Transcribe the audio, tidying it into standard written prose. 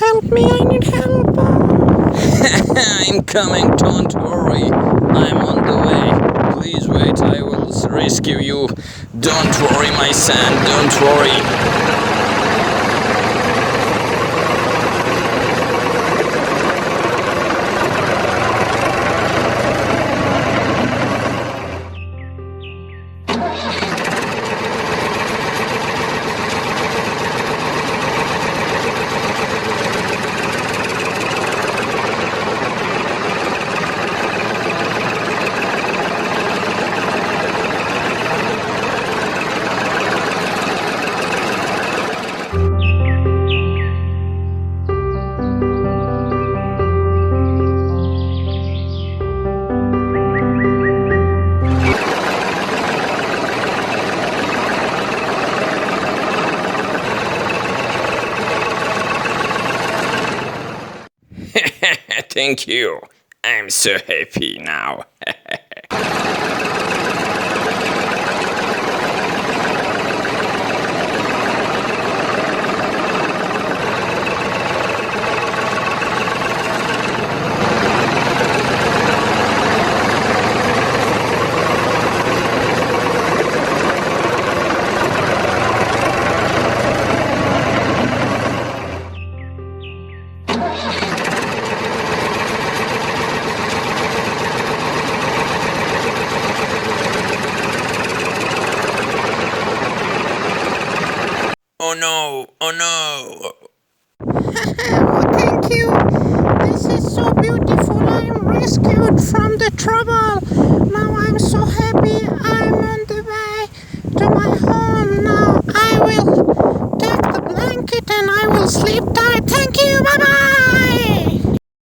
help me, I need help. I'm coming, don't worry. I'm on the way. Please wait, I will rescue you. Don't worry, my son, don't worry. Thank you. I'm so happy now. Oh no, oh no. Thank you. This is so beautiful. I'm rescued from the trouble. Now I'm so happy. I'm on the way to my home. Now I will take the blanket and I will sleep tight.